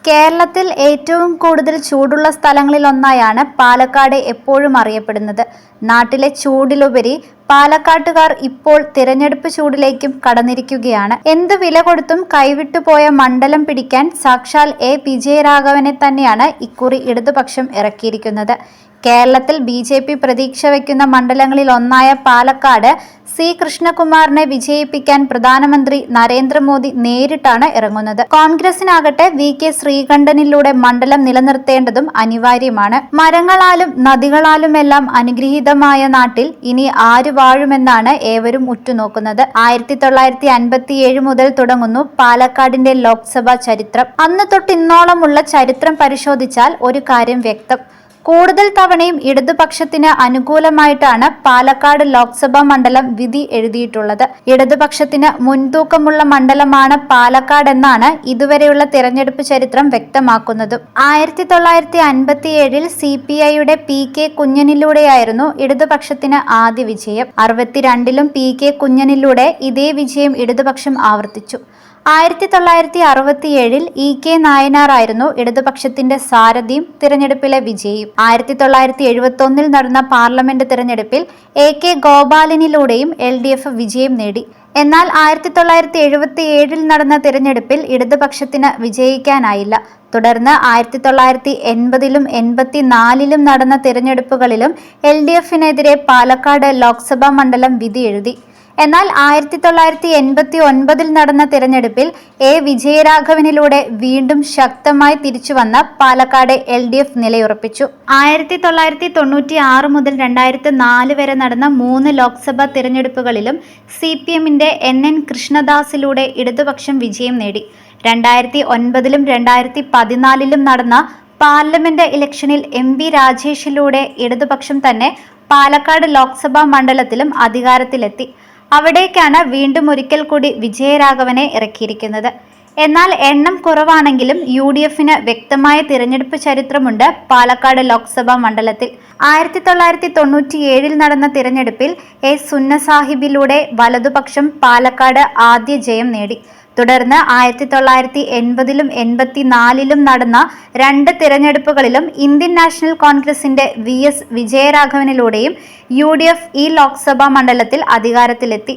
കേരളത്തിൽ ഏറ്റവും കൂടുതൽ ചൂടുള്ള സ്ഥലങ്ങളിലൊന്നായാണ് പാലക്കാട് എപ്പോഴും അറിയപ്പെടുന്നത്. നാട്ടിലെ ചൂടിലുപരി പാലക്കാട്ടുകാർ ഇപ്പോൾ തിരഞ്ഞെടുപ്പ് ചൂടിലേക്കും കടന്നിരിക്കുകയാണ്. എന്ത് വില കൊടുത്തും കൈവിട്ടുപോയ മണ്ഡലം പിടിക്കാൻ സാക്ഷാൽ വിജയരാഘവനെ തന്നെയാണ് ഇക്കുറി ഇടതുപക്ഷം ഇറക്കിയിരിക്കുന്നത്. കേരളത്തിൽ BJP പ്രതീക്ഷ വയ്ക്കുന്ന മണ്ഡലങ്ങളിൽ ഒന്നായ പാലക്കാട് C. കൃഷ്ണകുമാറിനെ വിജയിപ്പിക്കാൻ പ്രധാനമന്ത്രി നരേന്ദ്രമോദി നേരിട്ടാണ് ഇറങ്ങുന്നത്. കോൺഗ്രസിനാകട്ടെ VK ശ്രീകണ്ഠനിലൂടെ മണ്ഡലം നിലനിർത്തേണ്ടതും അനിവാര്യമാണ്. മരങ്ങളാലും നദികളാലുമെല്ലാം അനുഗ്രഹീതമായ നാട്ടിൽ ഇനി ആര് വാഴുമെന്നാണ് ഏവരും ഉറ്റുനോക്കുന്നത്. 1957 മുതൽ തുടങ്ങുന്നു പാലക്കാടിന്റെ ലോക്സഭാ ചരിത്രം. അന്ന് തൊട്ട് ഇന്നോളമുള്ള ചരിത്രം പരിശോധിച്ചാൽ ഒരു കാര്യം വ്യക്തം. കൂടുതൽ തവണയും ഇടതുപക്ഷത്തിന് അനുകൂലമായിട്ടാണ് പാലക്കാട് ലോക്സഭാ മണ്ഡലം വിധി എഴുതിയിട്ടുള്ളത്. ഇടതുപക്ഷത്തിന് മുൻതൂക്കമുള്ള മണ്ഡലമാണ് പാലക്കാട് എന്നാണ് ഇതുവരെയുള്ള തിരഞ്ഞെടുപ്പ് ചരിത്രം വ്യക്തമാക്കുന്നതും. 1957 CPIയുടെ PK കുഞ്ഞനിലൂടെയായിരുന്നു ഇടതുപക്ഷത്തിന് ആദ്യ വിജയം. 62 PK കുഞ്ഞനിലൂടെ ഇതേ വിജയം ഇടതുപക്ഷം ആവർത്തിച്ചു. 1967 EK നായനാറായിരുന്നു ഇടതുപക്ഷത്തിന്റെ സാരഥിയും തിരഞ്ഞെടുപ്പിലെ വിജയിയും. 1971 നടന്ന പാർലമെന്റ് തിരഞ്ഞെടുപ്പിൽ AK ഗോപാലനിലൂടെയും LDF വിജയം നേടി. എന്നാൽ 1977 നടന്ന തിരഞ്ഞെടുപ്പിൽ ഇടതുപക്ഷത്തിന് വിജയിക്കാനായില്ല. തുടർന്ന് 1980 84 നടന്ന തിരഞ്ഞെടുപ്പുകളിലും LDFനെതിരെ പാലക്കാട് ലോക്സഭാ മണ്ഡലം വിധി എഴുതി. എന്നാൽ 1989 നടന്ന തിരഞ്ഞെടുപ്പിൽ വിജയരാഘവനിലൂടെ വീണ്ടും ശക്തമായി തിരിച്ചുവന്ന പാലക്കാട് LDF നിലയുറപ്പിച്ചു. 1996 മുതൽ 2004 വരെ നടന്ന 3 ലോക്സഭാ തിരഞ്ഞെടുപ്പുകളിലും CPMന്റെ NN കൃഷ്ണദാസിലൂടെ ഇടതുപക്ഷം വിജയം നേടി. 2009 2014 നടന്ന പാർലമെന്റ് ഇലക്ഷനിൽ MB രാജേഷിലൂടെ ഇടതുപക്ഷം തന്നെ പാലക്കാട് ലോക്സഭാ മണ്ഡലത്തിലും അധികാരത്തിലെത്തി. അവിടേക്കാണ് വീണ്ടും ഒരിക്കൽ കൂടി വിജയരാഘവനെ ഇറക്കിയിരിക്കുന്നത്. എന്നാൽ എണ്ണം കുറവാണെങ്കിലും UDFന് വ്യക്തമായ തിരഞ്ഞെടുപ്പ് ചരിത്രമുണ്ട് പാലക്കാട് ലോക്സഭാ മണ്ഡലത്തിൽ. 1997 നടന്ന തിരഞ്ഞെടുപ്പിൽ സുന്ന സാഹിബിലൂടെ വലതുപക്ഷം പാലക്കാട് ആദ്യ ജയം നേടി. തുടർന്ന് 1980 84 നടന്ന 2 തിരഞ്ഞെടുപ്പുകളിലും ഇന്ത്യൻ നാഷണൽ കോൺഗ്രസിന്റെ VS വിജയരാഘവനിലൂടെയും UDF ഈ ലോക്സഭാ മണ്ഡലത്തിൽ അധികാരത്തിലെത്തി.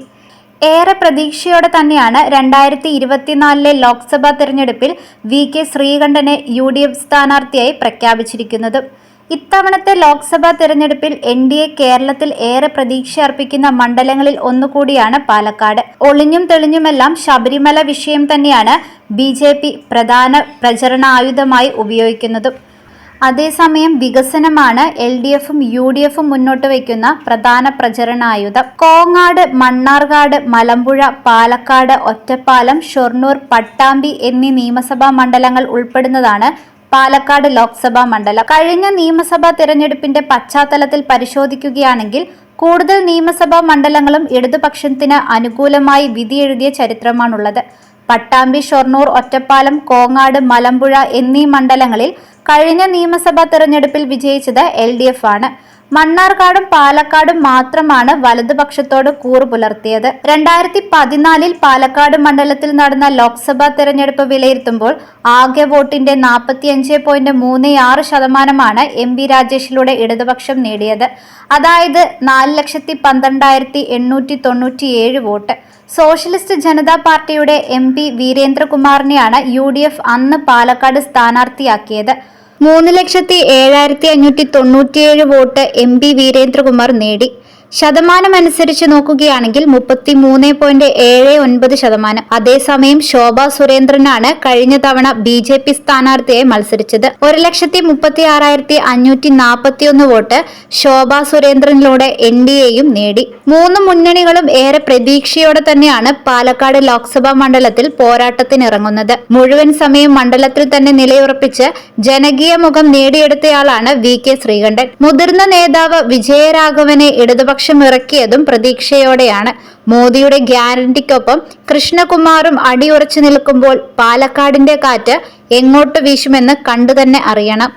ഏറെ പ്രതീക്ഷയോടെ തന്നെയാണ് 2024 ലോക്സഭാ തിരഞ്ഞെടുപ്പിൽ VK ശ്രീകണ്ഠനെ UDF സ്ഥാനാർത്ഥിയായി പ്രഖ്യാപിച്ചിരിക്കുന്നത്. ഇത്തവണത്തെ ലോക്സഭാ തിരഞ്ഞെടുപ്പിൽ NDA കേരളത്തിൽ ഏറെ പ്രതീക്ഷ അർപ്പിക്കുന്ന മണ്ഡലങ്ങളിൽ ഒന്നുകൂടിയാണ് പാലക്കാട്. ഒളിഞ്ഞും തെളിഞ്ഞുമെല്ലാം ശബരിമല വിഷയം തന്നെയാണ് BJP പ്രധാന പ്രചരണായുധമായി ഉപയോഗിക്കുന്നതും. അതേസമയം വികസനമാണ് LDFും UDFും മുന്നോട്ട് വയ്ക്കുന്ന പ്രധാന പ്രചരണായുധം. കോങ്ങാട്, മണ്ണാർക്കാട്, മലമ്പുഴ, പാലക്കാട്, ഒറ്റപ്പാലം, ഷൊർണൂർ, പട്ടാമ്പി എന്നീ നിയമസഭാ മണ്ഡലങ്ങൾ ഉൾപ്പെടുന്നതാണ് പാലക്കാട് ലോക്സഭാ മണ്ഡലം. കഴിഞ്ഞ നിയമസഭാ തിരഞ്ഞെടുപ്പിന്റെ പശ്ചാത്തലത്തിൽ പരിശോധിക്കുകയാണെങ്കിൽ കൂടുതൽ നിയമസഭാ മണ്ഡലങ്ങളും ഇടതുപക്ഷത്തിന് അനുകൂലമായി വിധിയെഴുതിയ ചരിത്രമാണുള്ളത്. പട്ടാമ്പി, ഷൊർണൂർ, ഒറ്റപ്പാലം, കോങ്ങാട്, മലമ്പുഴ എന്നീ മണ്ഡലങ്ങളിൽ കഴിഞ്ഞ നിയമസഭാ തിരഞ്ഞെടുപ്പിൽ വിജയിച്ചത് LDF ആണ്. മണ്ണാർക്കാടും പാലക്കാടും മാത്രമാണ് വലതുപക്ഷത്തോട് കൂറ് പുലർത്തിയത്. 2014 പാലക്കാട് മണ്ഡലത്തിൽ നടന്ന ലോക്സഭാ തിരഞ്ഞെടുപ്പ് വിലയിരുത്തുമ്പോൾ ആകെ വോട്ടിന്റെ 45.36% MB രാജേഷിലൂടെ ഇടതുപക്ഷം നേടിയത്. അതായത് 4,12,897 വോട്ട്. സോഷ്യലിസ്റ്റ് ജനതാ പാർട്ടിയുടെ MP വീരേന്ദ്രകുമാറിനെയാണ് UDF അന്ന് പാലക്കാട് സ്ഥാനാർത്ഥിയാക്കിയത്. 3,07,597 വോട്ട് MP വീരേന്ദ്രകുമാർ നേടി. ശതമാനമനുസരിച്ച് നോക്കുകയാണെങ്കിൽ 33.79%. അതേസമയം ശോഭാ സുരേന്ദ്രനാണ് കഴിഞ്ഞ തവണ BJP സ്ഥാനാർത്ഥിയായി മത്സരിച്ചത്. 1,36,541 വോട്ട് ശോഭാ സുരേന്ദ്രനിലൂടെ NDAയും നേടി. 3 മുന്നണികളും ഏറെ പ്രതീക്ഷയോടെ തന്നെയാണ് പാലക്കാട് ലോക്സഭാ മണ്ഡലത്തിൽ പോരാട്ടത്തിനിറങ്ങുന്നത്. മുഴുവൻ സമയം മണ്ഡലത്തിൽ തന്നെ നിലയുറപ്പിച്ച് ജനകീയ മുഖം നേടിയെടുത്തയാളാണ് VK ശ്രീകണ്ഠൻ. മുതിർന്ന നേതാവ് വിജയരാഘവനെ ഇടതുപക്ഷം ഇറക്കിയതും പ്രതീക്ഷയോടെയാണ്. മോദിയുടെ ഗ്യാരണ്ടിക്കൊപ്പം കൃഷ്ണകുമാറും അടിയുറച്ചു നിൽക്കുമ്പോൾ പാലക്കാടിന്റെ കാറ്റ് എങ്ങോട്ട് വീശുമെന്ന് കണ്ടുതന്നെ അറിയണം.